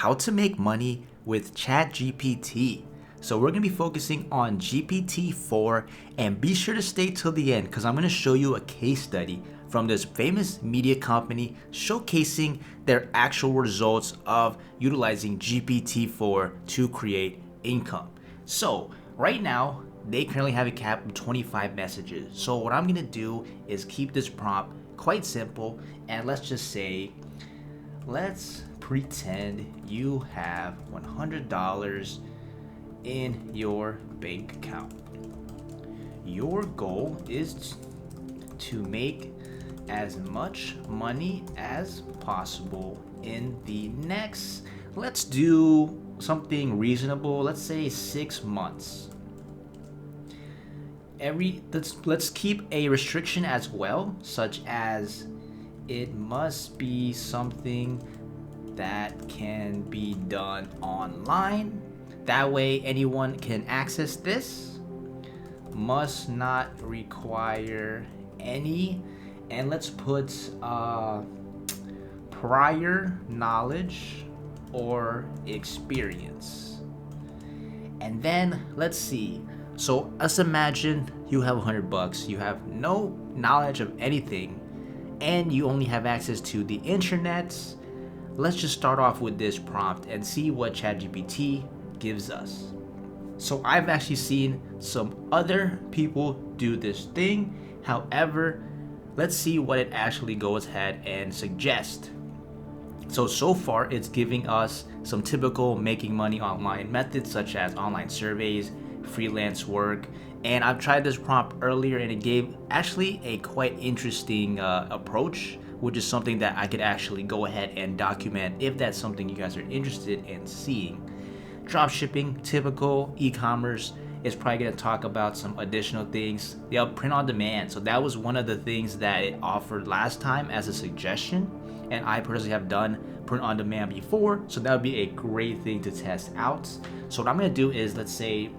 how to make money with ChatGPT. So we're going to be focusing on GPT-4, and be sure to stay till the end because I'm going to show you a case study from this famous media company showcasing their actual results of utilizing GPT-4 to create income. So right now, they currently have a cap of 25 messages. So what I'm going to do is keep this prompt quite simple, and let's just say, let's pretend you have $100 in your bank account. Your goal is to make as much money as possible in the next, let's do something reasonable, let's say 6 months. Let's keep a restriction as well, such as it must be something that can be done online. That way anyone can access this. Must not require any, and let's put prior knowledge or experience. And then let's see. So let's imagine you have $100. You have no knowledge of anything, and you only have access to the internet. Let's just start off with this prompt and see what ChatGPT gives us. So I've actually seen some other people do this thing. However, let's see what it actually goes ahead and suggests. So far it's giving us some typical making money online methods such as online surveys, freelance work, and I've tried this prompt earlier and it gave actually a quite interesting approach, which is something that I could actually go ahead and document if that's something you guys are interested in seeing. Dropshipping, typical e-commerce, is probably going to talk about some additional things. They'll print on demand. So that was one of the things that it offered last time as a suggestion, and I personally have done print on demand before, so that would be a great thing to test out. So what I'm going to do is, let's say,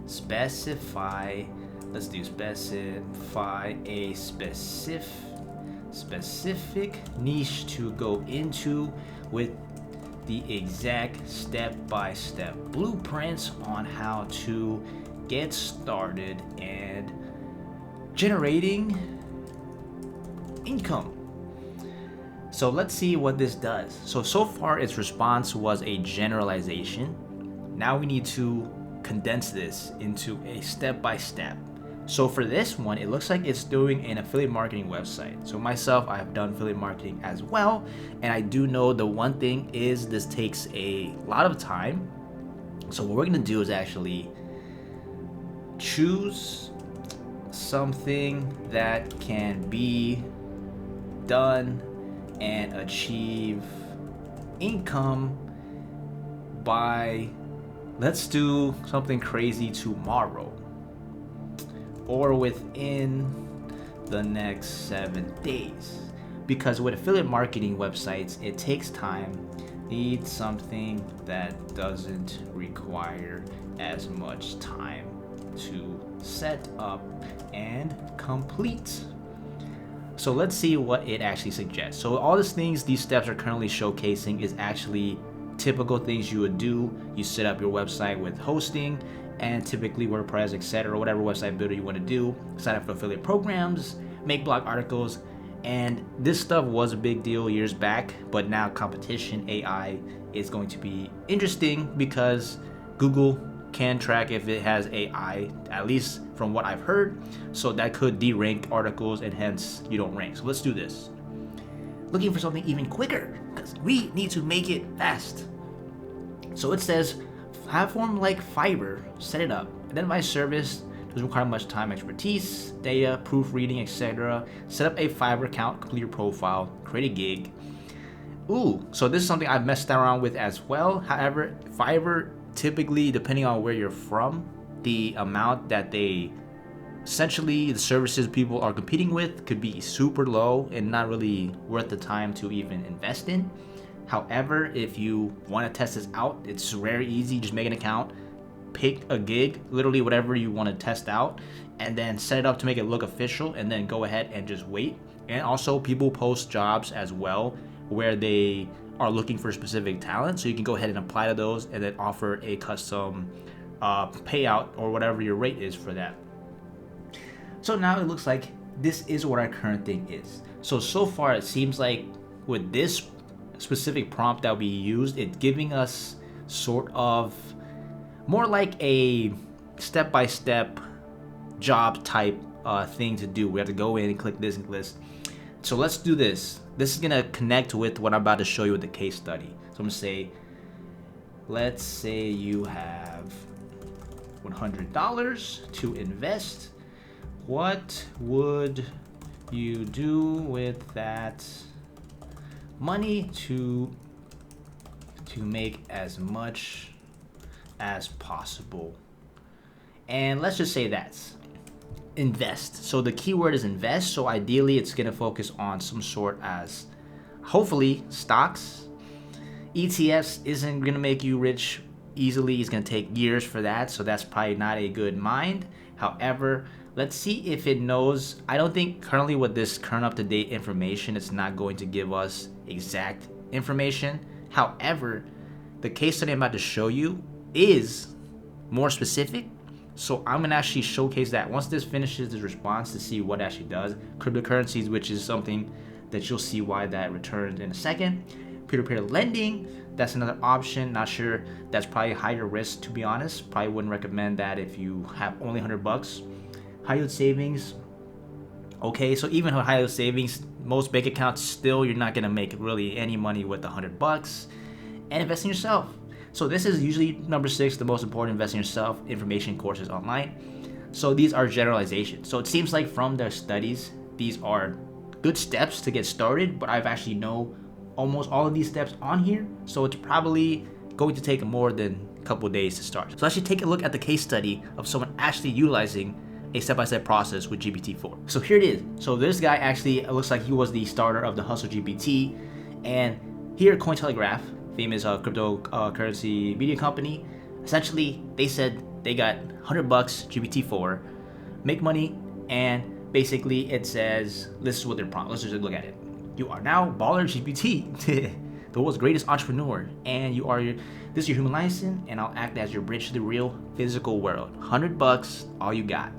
specify a specific niche to go into with the exact step-by-step blueprints on how to get started and generating income. So let's see what this does. So far its response was a generalization. Now we need to condense this into a step-by-step. So for this one, it looks like it's doing an affiliate marketing website. So myself, I have done affiliate marketing as well, and I do know the one thing is this takes a lot of time. So what we're gonna do is actually choose something that can be done and achieve income by, let's do something crazy tomorrow, or within the next 7 days. Because with affiliate marketing websites, it takes time. Need something that doesn't require as much time to set up and complete. So let's see what it actually suggests. So all these steps are currently showcasing is actually typical things you would do. You set up your website with hosting and typically WordPress, etc., whatever website builder you want to do, sign up for affiliate programs, make blog articles, and this stuff was a big deal years back, but now competition AI is going to be interesting because Google can track if it has AI, at least from what I've heard, so that could de-rank articles and hence you don't rank. So let's do this. Looking for something even quicker because we need to make it fast. So it says, platform like Fiverr, set it up. Identify service, doesn't require much time, expertise, data, proofreading, etc. Set up a Fiverr account, complete your profile, create a gig. Ooh, so this is something I've messed around with as well. However, Fiverr, typically, depending on where you're from, the amount that they, essentially the services people are competing with could be super low and not really worth the time to even invest in. However, if you want to test this out, it's very easy. Just make an account, pick a gig, literally whatever you want to test out, and then set it up to make it look official, and then go ahead and just wait. And also, people post jobs as well where they are looking for specific talent, so you can go ahead and apply to those and then offer a custom payout or whatever your rate is for that. So now it looks like this is what our current thing is. So far it seems like with this specific prompt that we used, it's giving us sort of more like a step-by-step job type thing to do. We have to go in and click this and list. So let's do this. This is gonna connect with what I'm about to show you with the case study. So I'm gonna say, let's say you have $100 to invest. What would you do with that money to make as much as possible? And let's just say that's invest. So the keyword is invest. So ideally it's gonna focus on some sort as hopefully stocks. ETFs isn't gonna make you rich easily. It's gonna take years for that. So that's probably not a good mind. However, let's see if it knows. I don't think currently with this current up-to-date information, it's not going to give us exact information. However, the case study I'm about to show you is more specific. So I'm gonna actually showcase that once this finishes this response to see what it actually does. Cryptocurrencies, which is something that you'll see why that returns in a second. Peer-to-peer lending, that's another option. Not sure, that's probably higher risk, to be honest. Probably wouldn't recommend that if you have only $100. High yield savings. Okay, so even with high yield savings, most bank accounts still you're not gonna make really any money with $100. And invest in yourself. So this is usually number 6, the most important: invest in yourself, information courses online. So these are generalizations. So it seems like from the studies, these are good steps to get started, but I've actually know almost all of these steps on here. So it's probably going to take more than a couple of days to start. So let's actually take a look at the case study of someone actually utilizing a step-by-step process with GPT-4. So here it is. So this guy actually, it looks like he was the starter of the Hustle GPT. And here Cointelegraph, famous cryptocurrency media company, essentially they said they got $100 GPT-4, make money, and basically it says, this is what they're prompt. Let's just look at it. You are now Baller GPT, the world's greatest entrepreneur, and this is your human license, and I'll act as your bridge to the real physical world. $100, all you got.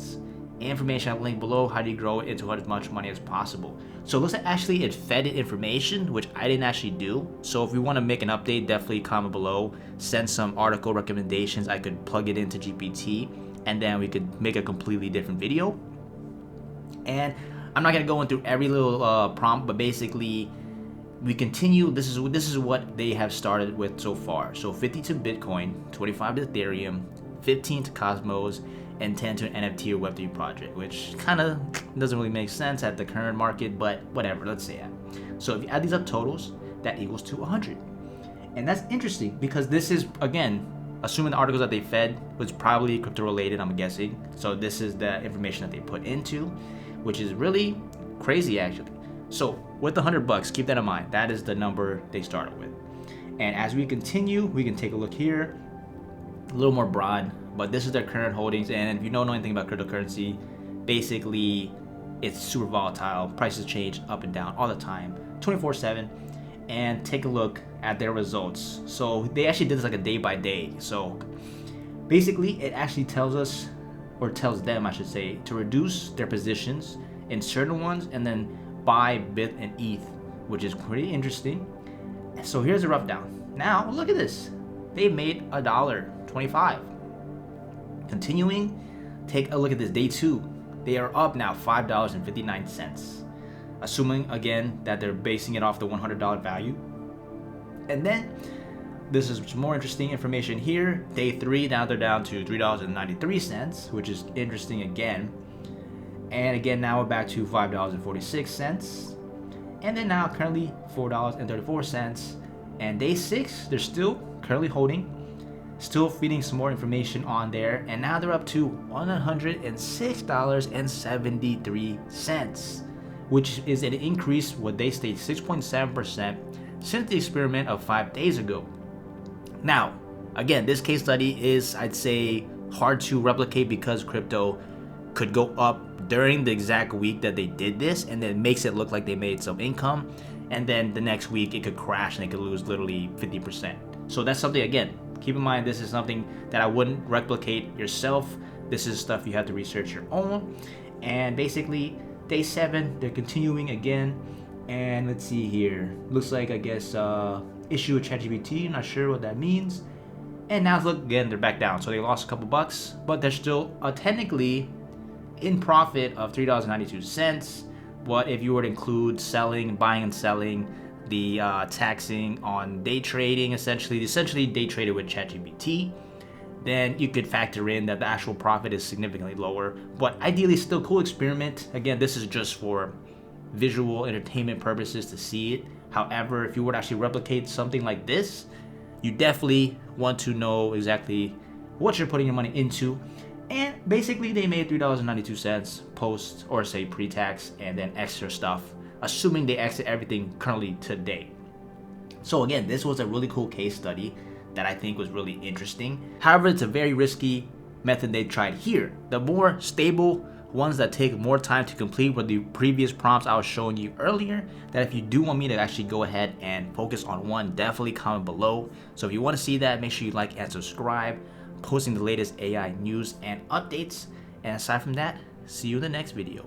Information I'll link below. How do you grow it into as much money as possible? So it looks like actually it fed it information, which I didn't actually do. So if we want to make an update, definitely comment below. Send some article recommendations. I could plug it into GPT, and then we could make a completely different video. And I'm not gonna go into every little prompt, but basically we continue. This is what they have started with so far. So 50 to Bitcoin, 25 to Ethereum, 15 to Cosmos, and 10 to an NFT or Web3 project, which kind of doesn't really make sense at the current market, but whatever, let's say that. So if you add these up totals, that equals to 100. And that's interesting because this is, again, assuming the articles that they fed was probably crypto related, I'm guessing. So this is the information that they put into, which is really crazy actually. So with the $100, keep that in mind. That is the number they started with. And as we continue, we can take a look here, a little more broad, but this is their current holdings. And if you don't know anything about cryptocurrency, basically it's super volatile. Prices change up and down all the time, 24/7. And take a look at their results. So they actually did this like a day by day. So basically it actually tells us, or tells them I should say, to reduce their positions in certain ones and then buy BIT and ETH, which is pretty interesting. So here's a rough down. Now look at this. They made $1.25. Continuing, take a look at this day 2. They are up now $5.59. Assuming again that they're basing it off the $100 value. And then this is more interesting information here. Day 3, now they're down to $3.93, which is interesting again. And again, now we're back to $5.46. And then now currently $4.34. And day 6, they're still currently holding, still feeding some more information on there. And now they're up to $106.73, which is an increase, what they state 6.7% since the experiment of 5 days ago. Now, again, this case study is, I'd say, hard to replicate because crypto could go up during the exact week that they did this, and then makes it look like they made some income. and then the next week it could crash and it could lose literally 50%. So that's something, again, keep in mind, this is something that I wouldn't replicate yourself. This is stuff you have to research your own. And basically, day 7, they're continuing again. And let's see here. Looks like, I guess, issue with ChatGPT. Not sure what that means. And now look, again, they're back down. So they lost a couple bucks, but they're still technically in profit of $3.92. But if you were to include selling, buying and selling, the taxing on day trading, essentially day traded with ChatGPT, then you could factor in that the actual profit is significantly lower. But ideally, still cool experiment. Again, this is just for visual entertainment purposes to see it. However, if you were to actually replicate something like this, you definitely want to know exactly what you're putting your money into. And basically, they made $3.92 post, or say pre-tax, and then extra stuff, assuming they exit everything currently today. So again, this was a really cool case study that I think was really interesting. However, it's a very risky method they tried here. The more stable ones that take more time to complete were the previous prompts I was showing you earlier, that if you do want me to actually go ahead and focus on one, definitely comment below. So if you want to see that, make sure you like and subscribe. I'm posting the latest AI news and updates. And aside from that, see you in the next video.